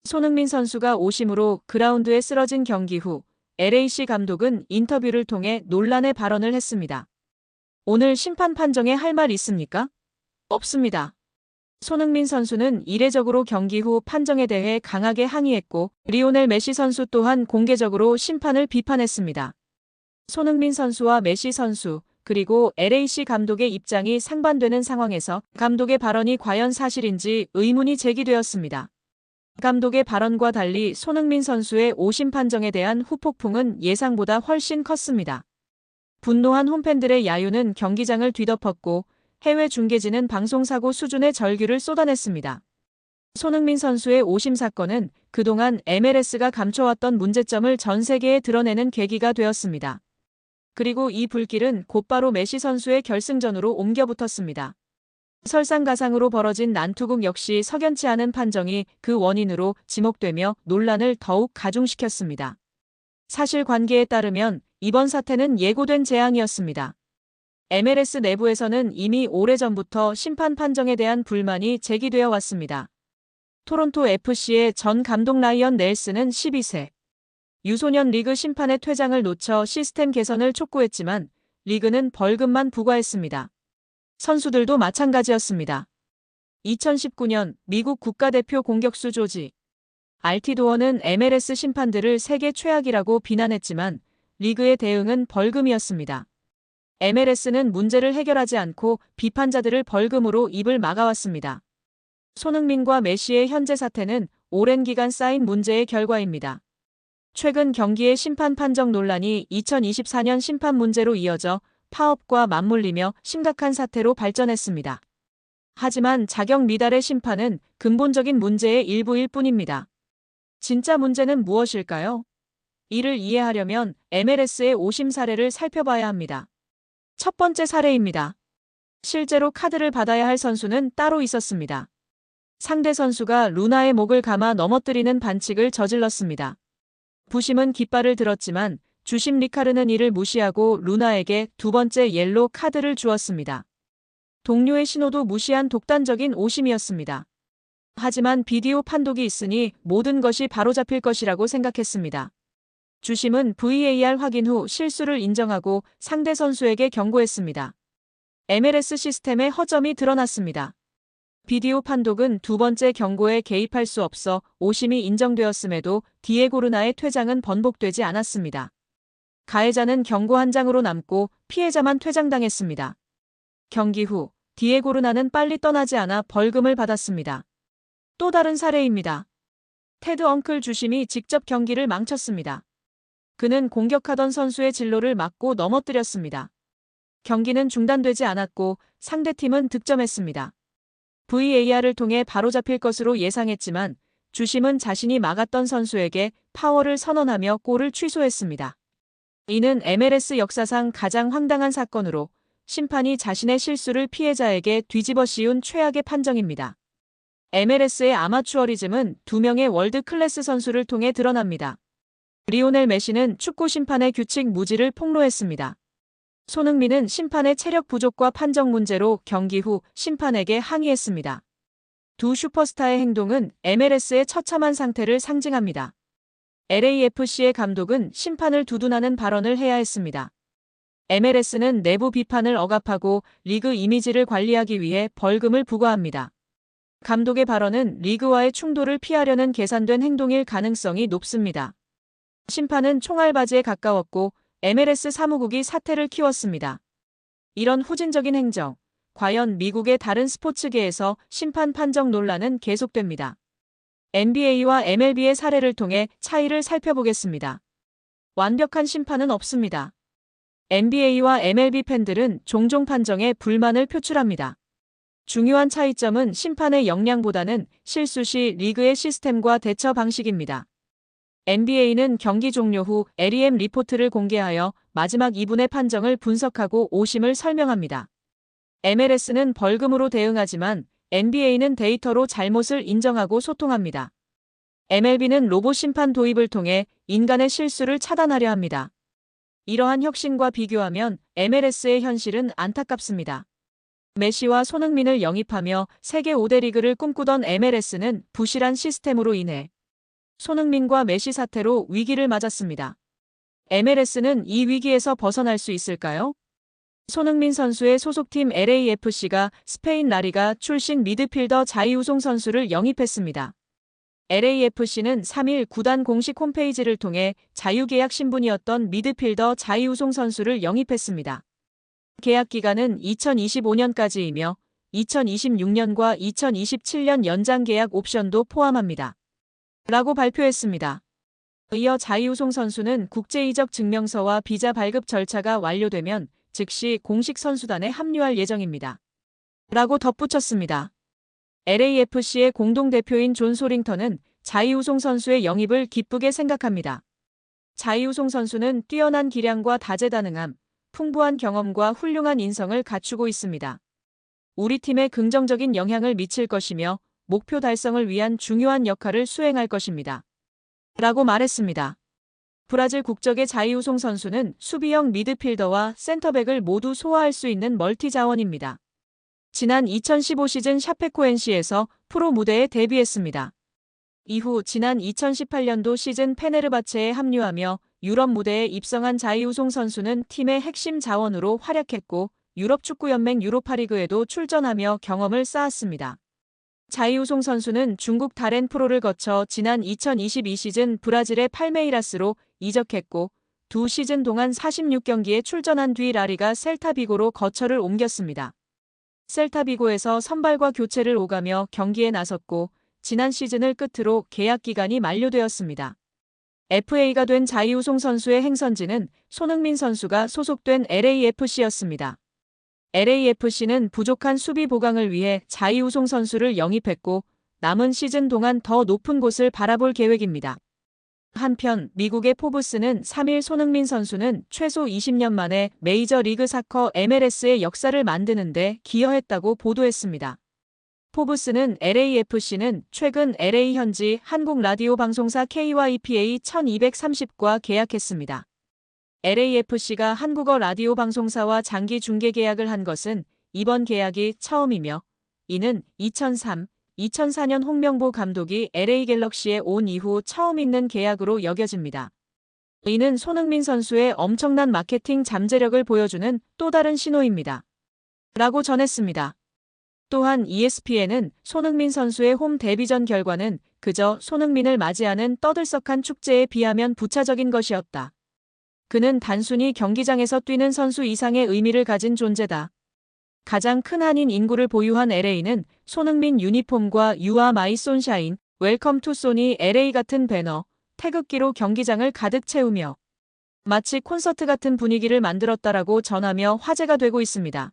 손흥민 선수가 오심으로 그라운드에 쓰러진 경기 후 LAC 감독은 인터뷰를 통해 논란의 발언을 했습니다. 오늘 심판 판정에 할 말 있습니까? 없습니다. 손흥민 선수는 이례적으로 경기 후 판정에 대해 강하게 항의했고 리오넬 메시 선수 또한 공개적으로 심판을 비판했습니다. 손흥민 선수와 메시 선수 그리고 LAC 감독의 입장이 상반되는 상황에서 감독의 발언이 과연 사실인지 의문이 제기되었습니다. 감독의 발언과 달리 손흥민 선수의 오심 판정에 대한 후폭풍은 예상보다 훨씬 컸습니다. 분노한 홈팬들의 야유는 경기장을 뒤덮었고 해외 중계진은 방송사고 수준의 절규를 쏟아냈습니다. 손흥민 선수의 오심 사건은 그동안 MLS가 감춰왔던 문제점을 전 세계에 드러내는 계기가 되었습니다. 그리고 이 불길은 곧바로 메시 선수의 결승전으로 옮겨붙었습니다. 설상가상으로 벌어진 난투극 역시 석연치 않은 판정이 그 원인으로 지목되며 논란을 더욱 가중시켰습니다. 사실관계에 따르면 이번 사태는 예고된 재앙이었습니다. MLS 내부에서는 이미 오래전부터 심판 판정에 대한 불만이 제기되어 왔습니다. 토론토 FC의 전 감독 라이언 넬슨은 12세 유소년 리그 심판의 퇴장을 놓쳐 시스템 개선을 촉구했지만 리그는 벌금만 부과했습니다. 선수들도 마찬가지였습니다. 2019년 미국 국가대표 공격수 조지 알티도어는 MLS 심판들을 세계 최악이라고 비난했지만 리그의 대응은 벌금이었습니다. MLS는 문제를 해결하지 않고 비판자들을 벌금으로 입을 막아왔습니다. 손흥민과 메시의 현재 사태는 오랜 기간 쌓인 문제의 결과입니다. 최근 경기의 심판 판정 논란이 2024년 심판 문제로 이어져 파업과 맞물리며 심각한 사태로 발전했습니다. 하지만 자격 미달의 심판은 근본적인 문제의 일부일 뿐입니다. 진짜 문제는 무엇일까요? 이를 이해하려면 MLS의 오심 사례를 살펴봐야 합니다. 첫 번째 사례입니다. 실제로 카드를 받아야 할 선수는 따로 있었습니다. 상대 선수가 루나의 목을 감아 넘어뜨리는 반칙을 저질렀습니다. 부심은 깃발을 들었지만 주심 리카르는 이를 무시하고 루나에게 두 번째 옐로 카드를 주었습니다. 동료의 신호도 무시한 독단적인 오심이었습니다. 하지만 비디오 판독이 있으니 모든 것이 바로잡힐 것이라고 생각했습니다. 주심은 VAR 확인 후 실수를 인정하고 상대 선수에게 경고했습니다. MLS 시스템에 허점이 드러났습니다. 비디오 판독은 두 번째 경고에 개입할 수 없어 오심이 인정되었음에도 디에고 루나의 퇴장은 번복되지 않았습니다. 가해자는 경고 한 장으로 남고 피해자만 퇴장당했습니다. 경기 후 디에고 루나는 빨리 떠나지 않아 벌금을 받았습니다. 또 다른 사례입니다. 테드 엉클 주심이 직접 경기를 망쳤습니다. 그는 공격하던 선수의 진로를 막고 넘어뜨렸습니다. 경기는 중단되지 않았고 상대팀은 득점했습니다. VAR을 통해 바로잡힐 것으로 예상했지만 주심은 자신이 막았던 선수에게 파워를 선언하며 골을 취소했습니다. 이는 MLS 역사상 가장 황당한 사건으로 심판이 자신의 실수를 피해자에게 뒤집어 씌운 최악의 판정입니다. MLS의 아마추어리즘은 두 명의 월드 클래스 선수를 통해 드러납니다. 리오넬 메시는 축구 심판의 규칙 무지를 폭로했습니다. 손흥민은 심판의 체력 부족과 판정 문제로 경기 후 심판에게 항의했습니다. 두 슈퍼스타의 행동은 MLS의 처참한 상태를 상징합니다. LAFC의 감독은 심판을 두둔하는 발언을 해야 했습니다. MLS는 내부 비판을 억압하고 리그 이미지를 관리하기 위해 벌금을 부과합니다. 감독의 발언은 리그와의 충돌을 피하려는 계산된 행동일 가능성이 높습니다. 심판은 총알바지에 가까웠고 MLS 사무국이 사태를 키웠습니다. 이런 후진적인 행정, 과연 미국의 다른 스포츠계에서 심판 판정 논란은 계속됩니다. NBA와 MLB의 사례를 통해 차이를 살펴보겠습니다. 완벽한 심판은 없습니다. NBA와 MLB 팬들은 종종 판정에 불만을 표출합니다. 중요한 차이점은 심판의 역량보다는 실수 시 리그의 시스템과 대처 방식입니다. NBA는 경기 종료 후 LEM 리포트를 공개하여 마지막 2분의 판정을 분석하고 오심을 설명합니다. MLS는 벌금으로 대응하지만 NBA는 데이터로 잘못을 인정하고 소통합니다. MLB는 로봇 심판 도입을 통해 인간의 실수를 차단하려 합니다. 이러한 혁신과 비교하면 MLS의 현실은 안타깝습니다. 메시와 손흥민을 영입하며 세계 5대 리그를 꿈꾸던 MLS는 부실한 시스템으로 인해 손흥민과 메시 사태로 위기를 맞았습니다. MLS는 이 위기에서 벗어날 수 있을까요? 손흥민 선수의 소속팀 LAFC가 스페인 라리가 출신 미드필더 자이우송 선수를 영입했습니다. LAFC는 3일 구단 공식 홈페이지를 통해 자유계약 신분이었던 미드필더 자이우송 선수를 영입했습니다. 계약 기간은 2025년까지이며 2026년과 2027년 연장 계약 옵션도 포함합니다. 라고 발표했습니다. 이어 자이우송 선수는 국제이적 증명서와 비자 발급 절차가 완료되면 즉시 공식 선수단에 합류할 예정입니다. 라고 덧붙였습니다. LAFC의 공동대표인 존 소링턴은 자이우송 선수의 영입을 기쁘게 생각합니다. 자이우송 선수는 뛰어난 기량과 다재다능함, 풍부한 경험과 훌륭한 인성을 갖추고 있습니다. 우리 팀에 긍정적인 영향을 미칠 것이며 목표 달성을 위한 중요한 역할을 수행할 것입니다. 라고 말했습니다. 브라질 국적의 자이우송 선수는 수비형 미드필더와 센터백을 모두 소화할 수 있는 멀티 자원입니다. 지난 2015 시즌 샤페코엔시에서 프로 무대에 데뷔했습니다. 이후 지난 2018년도 시즌 페네르바체에 합류하며 유럽 무대에 입성한 자이우송 선수는 팀의 핵심 자원으로 활약했고 유럽축구연맹 유로파리그에도 출전하며 경험을 쌓았습니다. 자이우송 선수는 중국 다렌 프로를 거쳐 지난 2022 시즌 브라질의 팔메이라스로 이적했고 두 시즌 동안 46경기에 출전한 뒤 라리가 셀타비고로 거처를 옮겼습니다. 셀타비고에서 선발과 교체를 오가며 경기에 나섰고 지난 시즌을 끝으로 계약 기간이 만료되었습니다. FA가 된 자이우송 선수의 행선지는 손흥민 선수가 소속된 LAFC였습니다. LAFC는 부족한 수비 보강을 위해 자이우송 선수를 영입했고 남은 시즌 동안 더 높은 곳을 바라볼 계획입니다. 한편 미국의 포브스는 3일 손흥민 선수는 최소 20년 만에 메이저리그 사커 MLS의 역사를 만드는 데 기여했다고 보도했습니다. 포브스는 LAFC는 최근 LA 현지 한국 라디오 방송사 KYPA 1230과 계약했습니다. LAFC가 한국어 라디오 방송사와 장기 중계 계약을 한 것은 이번 계약이 처음이며 이는 2003, 2004년 홍명보 감독이 LA 갤럭시에 온 이후 처음 있는 계약으로 여겨집니다. 이는 손흥민 선수의 엄청난 마케팅 잠재력을 보여주는 또 다른 신호입니다. 라고 전했습니다. 또한 ESPN은 손흥민 선수의 홈 데뷔전 결과는 그저 손흥민을 맞이하는 떠들썩한 축제에 비하면 부차적인 것이었다. 그는 단순히 경기장에서 뛰는 선수 이상의 의미를 가진 존재다. 가장 큰 한인 인구를 보유한 LA는 손흥민 유니폼과 You are my sunshine, Welcome to Sony LA 같은 배너, 태극기로 경기장을 가득 채우며 마치 콘서트 같은 분위기를 만들었다라고 전하며 화제가 되고 있습니다.